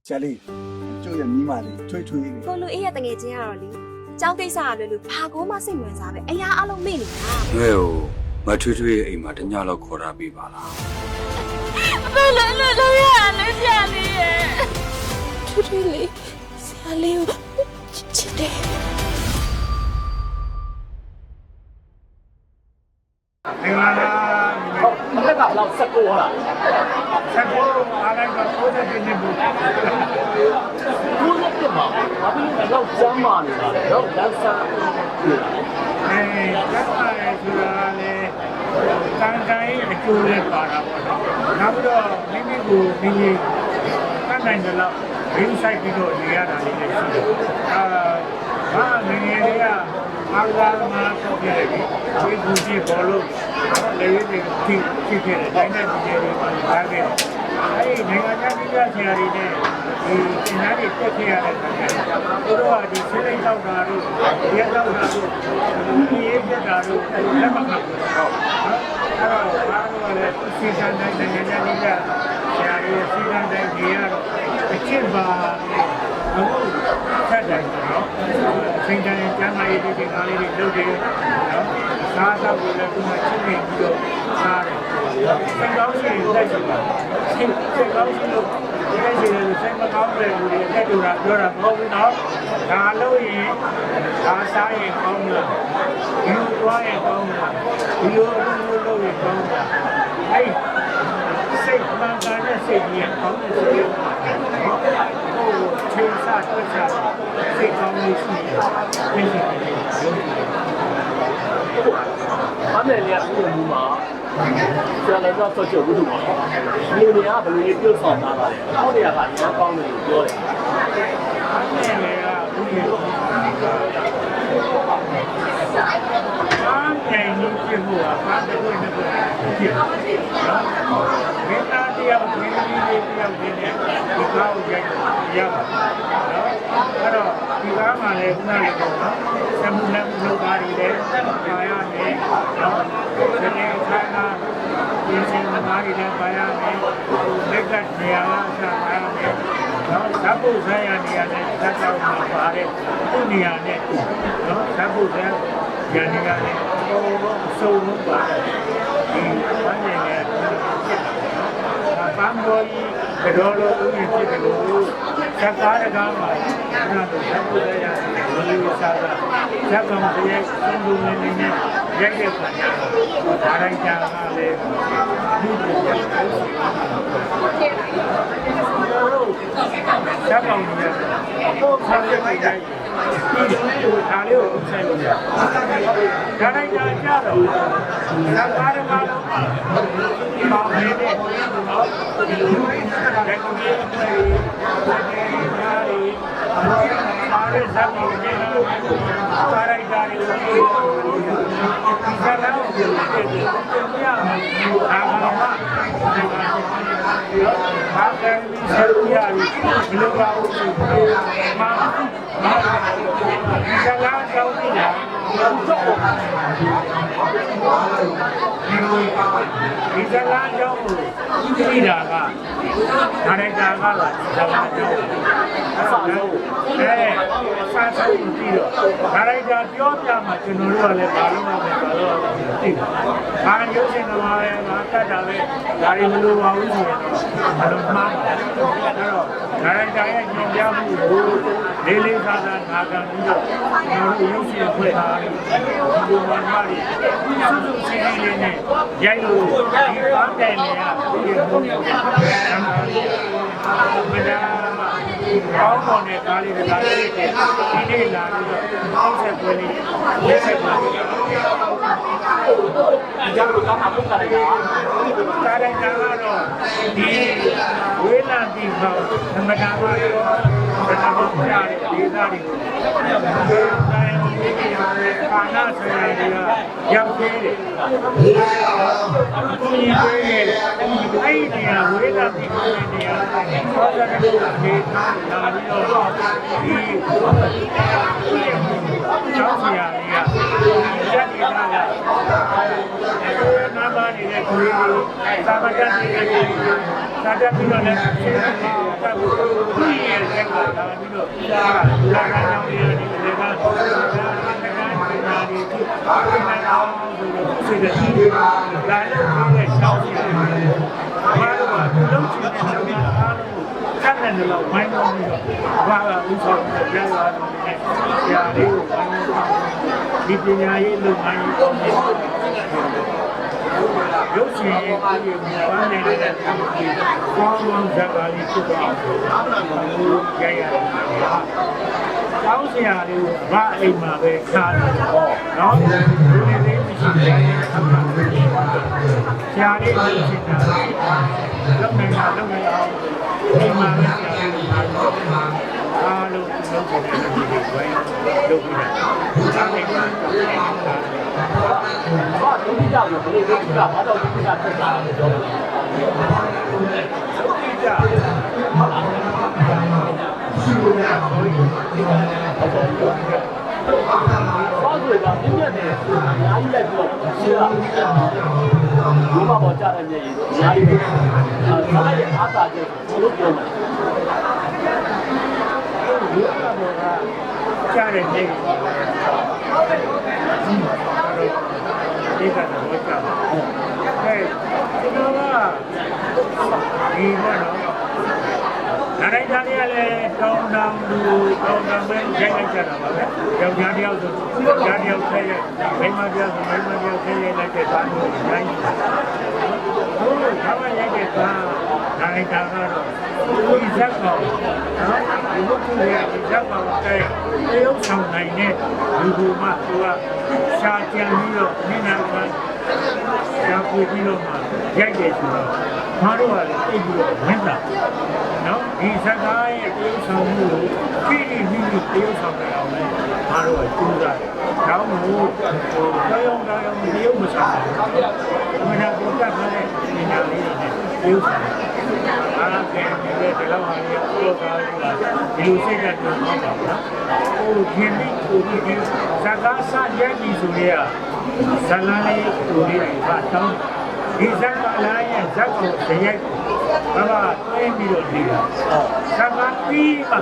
ဆရာလေးကျိုးရမြီးမာလေးထွေးထွေးလေး ကိုလူအေးရဲ့တငယ်ချင်းကတော့လေကျောင်းကိစ္စရလွယ်လို့ဘာကိုမှစိတ်ဝင်စားပဲအရာအလုံးမေ့နေတာ ငဲ့ကိုမထွေးထွေးရဲ့အိမ်မှာတညလောက်ခေါ်ထားပေးပါလား ဘယ်လိုလုပ်ရလဲဆရာလေးရဲ့ထွေးထွေးလေးဆရာလေးကိုချစ်တယ် ဒီမှာဟုတ်အသက်ကဘယ်လောက်ဆက်ကိုဟလားဆက်ကိုအားလိုက်တော့ကိုယ်တည်းနေဘူးကိုယ်လည်းပါဘာဖြစ်လို့တော့ကျမ်းမာနေတာလဲတော့လက်စားကျမ်းမာရဲဆိုတာလေတန်တိုင်းအကျိုးလေးပါတာပေါ့နော်နောက်ပြီးတော့မိမိကိုမိမိတတ်နိုင်တယ်လို့ inside ပြီးတော့နေရတာလေးလည်းရှိတယ်ဘာငယ်ငယ်လေးကအားလာမှာတော့ပြည့်တယ်ဒီကူကြီးဘောလုံးလည်းဒီဖြစ်ခဲ့တယ်တိုင်းနဲ့ပြည်တွေပါလာခဲ့တယ်အဲဒီနိုင်ငံခြားပြည်ဆရာတွေနဲ့ဒီသင်္ဍာတွေတက်ခဲ့ရတဲ့အခါကျတော့သူတို့ကဒီဆေးလိမ့်တော့တာတို့ရဲတော့တာတို့ဒီရေးပြတာတို့လက်မခံဘူးဟုတ်အဲ့တော့ဘာလို့လဲစီစံတိုင်းနိုင်ငံခြားပြည်ဆရာတွေစီစံတိုင်းကြီးရတော့အချစ်ပါအခုထက်တိုင်းနော်ချိန်တိုင်းကျမ်းမာရေးတွေအားလေးတွေလုပ်တယ်နော်စားတော့ကိုလည်းခုမှချင်းနေပြီးတော့စားတယ်စိတ်ကောင်းရှင်လက်ရှိပါစိတ်ကောင်းရှင်လို့ဒီလိုရှိတယ်စိတ်မကောင်းတဲ့လူတွေတက်တူတာပြောတာမဟုတ်ဘူးနော်ဒါလို့ရင်ဒါစားရင်ကောင်းလားဒီလိုသွားရင်ကောင်းလားဒီလိုလုပ်ရင်ကောင်းလားအဲ့စိတ်မှန်ကန်တဲ့စိတ်ကြီးကောင်းတဲ့စိတ်ကိုချိန်စားတွက်စားစိတ်ကောင်းလို့ရှိရင်ပြင်ဆင်တယ်ဘာနဲ့လဲအခုမူမှာကျန်တဲ့တော့ကြောက်ဘူးတော့ဒီနေရာဘယ်လိုပြုတ်ဆောင်သားလာလဲဟောနေရာကရောကောင်းတယ်လို့ပြောတယ်အဲ့လေကဘူးရေအားကြိုင်လို့ပြဖို့ကဘာတကွေးနဲ့ဖြစ်နော်မင်းသားတရားမင်းကြီးလေးတရားတွေနဲ့ဒီကားကိုရိုက်ရပါနော်အဲ့တော့ဒီကားမှာလည်းခုနကပြောနော်စမှုနဲ့မှုလုပ်သားတွေလည်းပါရမယ်နော်ဒီနေ့ခိုင်းတာဒီစင်မားတွေလည်းပါရမယ်လက်ကနေရာကဆက်ပါရမယ်နော်ဓာတ်ပုတ်ဆိုင်ရနေရာနဲ့ဓာတ်တောက်မှာပါတဲ့ခုနေရာနဲ့နော်ဓာတ်ပုတ်ဆိုင်ရနေရာနဲ့စုံလုံးပါတယ်ဒီဘာနေလဲပန်းပေါ်ကြီးကြောလိုဦးကြီးဖြစ်တယ်လို့သက်သားတကားမှာနာတော့ဓာတ်ပုတ်ဆိုင်ရနေလို့စားတာဇက်ကောင်တည်းသုံးလုံးနဲ့ရိုက်တဲ့ခါကျတော့ဒါတိုင်းကြာကလည်းဒီလိုဇက်ကောင်ကြီးတော့ဆန်းရလိုက်တယ်ဒါလေးကိုဆိုင်လို့ဒါတိုင်းကြာကြတော့ဇက်ကားတကားလုံးမှာပါနေတဲ့နော်ဒီလိုတက်ကြီးတွေပါရဇက်ကောင်ကြီးပါရိုက်တာတွေဒီကလာကိုပြည့်တယ်ပြရမှာအာမမဘာကံဒီဆရာကြီးဘယ်လိုပါဦးမာဒီကလာကြောင်းကြီးလားတော့ဒီကလာကြောင်းကိုကြည့်တာကဒါရိုက်တာကလားဒီကလာကြောင်းအစားဆုံးအစားဆုံးကြည့်တော့ဒါရိုက်တာပြောပြမှာကျွန်တော်တို့ကလည်းဘာလို့မှမသိဘူးဘာရုပ်ရှင်ကမှလည်းငါတတ်တာပဲဒါတွေမလိုပါဘူးဆိုရင်တော့ဘယ်လိုမှားလဲအဲ့တော့ဒါရိုက်တာရဲ့ညွှန်ပြမှုကိုလေးလေးစားစားနာခံပြီးတော့ကျွန်တော်တို့ရုပ်ရှင်ဖွဲ့ထားတယ်ဒီလိုမှမတွေစုစုစည်းစည်းလေးနဲ့ရိုက်လို့ဒီပန်းတိုင်တွေကဒီဘုံကိုအမှန်တရားမဒါကောင်းပေါ်နဲ့ကားလေးတွေကလေးတွေဒီနေ့လာပြီးတော့အောက်ဆက်ပွဲလေးလက်ဆက်ပွဲလေးအကြောင်းကိုကောင်းမှပုတ်ကြတယ်ကွာဒါတိုင်းကတော့ဒီဝေးလံပြီးတော့သမဂါပါရောဒါတော့ကြားတဲ့ဒေသတွေကိုတိုင်းဒီကာနာဆရာတွေကရောက်သေးတယ်ဒီကြီးတွေအဲ့ဒီနေရာဝေးလံပြီးတဲ့နေရာဆောကြတဲ့ဒေသလာပြီးတော့ဒီကျောင်းဆရာတွေကရက်နေတာကနာ နာမနေတဲ့ကိုယ်ကြီးသာမတတ်နေတဲ့ကိုယ်ကြီးသာတတ်ပြီးတော့လည်းရှင်းတာကဒီရဲ့ဆက်ကလာပြီးတော့လာကကြောင်းရည်ဒီလေကလာဒီစိတ်ဓာတ်လာလို့ပြီးတဲ့ရှောင်းကြီးဘာလို့ကလုံးချင်တဲ့လူတွေအားလုံးကတ်တယ်လို့ဝိုင်းလို့ပြီးတော့ဘာကဥဆောင်ပြန်လာတော့တဲ့ဆရာလေးကိုဝိုင်းလို့ဒီပညာရေးလုပ်ငန်းကြီးကောင်းတယ်ရုပ်ရှင်ရေးကိုဘာနဲ့လဲကောင်းကောင်းဇာတ်ကားလေးဖြစ်သွားအောင်ရိုက်ရတယ်ကောင်းစရာလေးကိုဘာအိမ်မှာပဲခါတယ်ပေါ့နော်ဒီနေ့လေးမရှိတယ်ဆရာလေးကိုရှင်းတာလုပ်နေတာလုပ်နေအောင်အိမ်မှာပဲဆရာလေးကိုအားလုံးလုပ်ဖို့လည်းဒီလိုပဲလုပ်ပြီးတာဒါနဲ့ဘာဒုတိယကိုဘယ်လိုလုပ်ကြဘာတော့ဒုတိယဖြစ်တာလဲပြောလို့ဒုတိယဟုတ်လားရှိလို့ရပါဘူးဘာလို့လဲပြည့်တယ်အများကြီးလိုက်ပြီးတော့ရှင်းတာဒီမှာပေါ်ကြတဲ့မြေကြီးအများကြီးဒါလည်းအားသာတယ်ဘယ်လိုပြောမလဲဒီအပေါ်ကကြားတဲ့မြေကြီးဒီကတော့ဝတ်ကြပါဟဲ့ဒီတော့ဒီကတော့နားတိုင်းသားလေးကလည်းတောင်းတပဲရိုက်လိုက်ကြတာပါပဲယောက်ျားတယောက်ဆိုယောက်ျားတယောက်ဆဲရိုက်မိန်းမတယောက်ဆိုမိန်းမတယောက်ဆဲရိုက်လိုက်တဲ့သားမျိုးကိုရိုက်နေတာဟုတ်ကဲ့ဘာမှရိုက်တဲ့သားနားတိုင်းသားကတော့ဒီဇက်ကောင်နော်ဒီဘုရားဒီဇက်ကောင်တဲ့တရုပ်ဆောင်နိုင်တဲ့လူကူမှသူကရှာကြံပြီးတော့နေနာကရှာဖွေပြီးတော့မှရိုက်တယ်ဆိုတော့မတို့ကလည်းသိပြီးတော့ဝင်တာနော်ဒီဇက်ကားရဲ့တရုပ်ဆောင်မှုကိုဖိပြီးတရုပ်ဆောင်ကြအောင်လဲမတို့ကကျူးစားတယ်။ဒါမှမဟုတ်တောင်းတရုပ်မဆောင်ဘူး။မနာကိုတတ်ထားတဲ့ပညာလေးတွေနဲ့တရုပ်ဆောင်အားကဲဒီလောက်ဟာလေးကိုကားလေးကဒီလိုစိတ်ဓာတ်ကိုဟောပါဘူး။ဟိုဒီဇက်ကားစရိုက်ပြီးဆိုရဲဇလန်းလေးကိုလေးကတောင်းဒီဇက်ကလာရဲ့ဇက်ကိုရိုက်ဘာသာတွင်းပြီးတော့နေတာဇက်ကပြီးမှ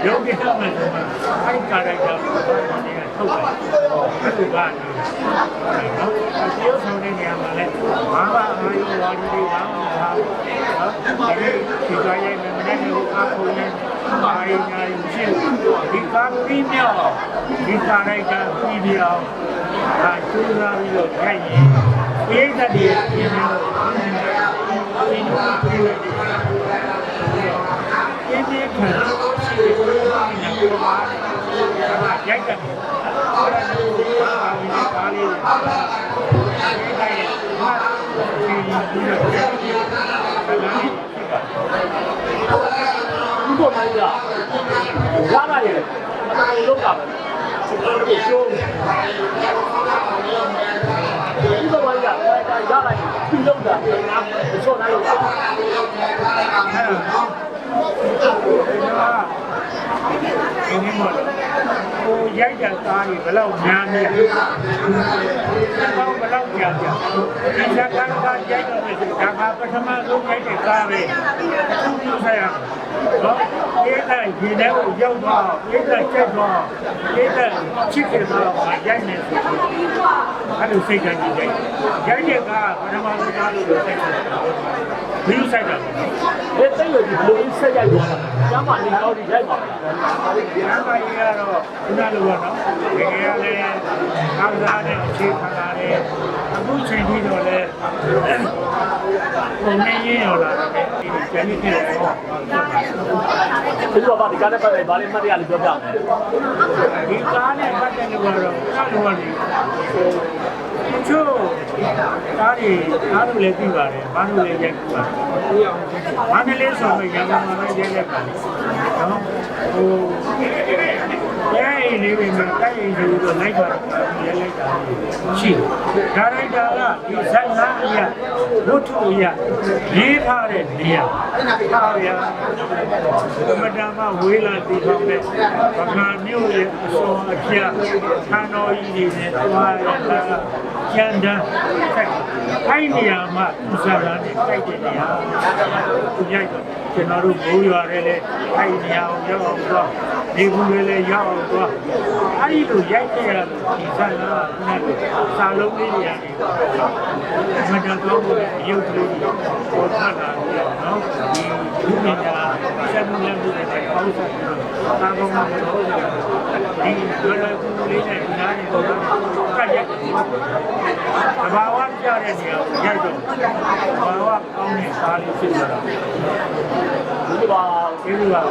ရုပ်ပြတ်မယ်ဆိုမှအဲ့ကာရိုက်တာကိုဘာနေရထုတ်တယ်ဘယ်လိုကနေနော်ဒီလိုဆောင်တဲ့နေရာမှာလဲဘာသာအာယုဝါဒီတွေဘာမှမထားဘူးနော်ဒီကြိုင်ရဲ့မနေ့ကအားကိုနေအာယုညာယူရှိဒီကာပြီးမြောက်ဒီကာရိုက်တာပြီးပြီးအောင်အဲကျူးစားပြီးတော့ခိုက်ရင်ပိဋကတ်တွေပြင်ပြီးတော့ဒီလိုပြေးတယ်ဒီခံရှိတယ်ဘုရားမြတ်ကိုပါရိုက်တယ်အဲ့ဒါကိုပါလေးဒီတိုင်းမှာဒီလိုဘုရားမိုင်းကရတာရဲ့အတိုင်းလုံးတာပဲဒီရှုံးဒီဘဝကရလိုက်ပြီးလုံးတာဒီချောနိုင်လို့အဲ့ဒါဒီနေ့မှာကိုရိုက်တဲ့သားတွေဘယ်လောက်များနေလဲဘယ်လောက်ကြာကြာဒီဇာတ်ကားကရိုက်တော့မယ်ဒါကပထမဆုံးရိုက်တဲ့သားပဲအခုပြုဆိုင်ရတော့ဒီတိုင်းဒီထဲကိုရောက်တော့ဒီတိုင်းချက်တော့ဒီတိုင်းချစ်တယ်တော့ရိုက်နေဆိုအဲ့လိုစိတ်ဓာတ်ကြီးရိုက်တဲ့ကားပထမဆုံးကားလို့စိတ်ဓာတ်ဘယ်လိုဆိုင်တာလဲတိတ်လို့ဒီလိုဆက်ရိုက်သွားတာကျမ်းမာနေတော့ဒီရိုက်ပါလားဒီနာမကြီးကတော့ခုနလိုပါနော်တကယ်လည်းကောင်းစားတဲ့အခြေခံလာတဲ့အခုချိန်ပြီးတော့လည်းပုံနေရတော့လာတယ်ဒီကျန်နေတဲ့တော့ဒီလိုပါဒီကားနဲ့ပတ်သက်ဘာလေးမှတ်ရလေးပြောပြမယ်ဒီကားနဲ့ပတ်သက်လို့ကတော့ကတော့လေချို့ကားတွေအားလုံးလည်းပြီးပါတယ်ဘာလို့လဲရိုက်ပြီးပါတယ်ဘာနဲ့လဲဆိုတော့ရန်ကုန်မှာလည်းရိုက်လိုက်ပါတယ်နော်ဟိုရဲလေးတွေမှာတိုက်ရင်ယူတော့လိုက်ပါရဲလိုက်တာရှိဒါရိုက်တာကဒီဇက်နာအရာဝတ္ထုအရာရေးထားတဲ့နေရာထားရသမတမဝေးလာတည်ပေါင်းတဲ့ဗမာမျိုးရဲ့အစောအပြတ်ဆန်းတော်ကြီးတွေနဲ့တွားရတာကျန်တဲ့ဆက် အဲ့ဒီနေရာမှာသူစားလာနေတိုက်တဲ့နေရာသူရိုက်တော့ကျွန်တော်တို့ဘိုးရွာတွေလည်းအဲ့ဒီနေရာကိုရောက်အောင်တော့ဒီဘူးတွေလည်းရောက်အောင်တော့အဲ့ဒီလိုရိုက်ခဲ့ရလို့ဒီစားလာကစာလုံးလေးတွေရတယ်မတန်တော့ဘူးရုပ်ကလေးပေါ်ထလာတယ်နော်ဒီလူပညာဆက်မှုလည်းလုပ်တဲ့ပေါင်းစပ်ပြီးတော့သာကောင်းမှာတော့ဒီလိုလိုကူလေးနဲ့နားနေတော့ကတ်ရက်တဘာဝပြတဲ့နေရာကိုရိုက်တော့ဘာဝကောင်းတဲ့စားလေးဖြစ်လာတာဒီလိုပါ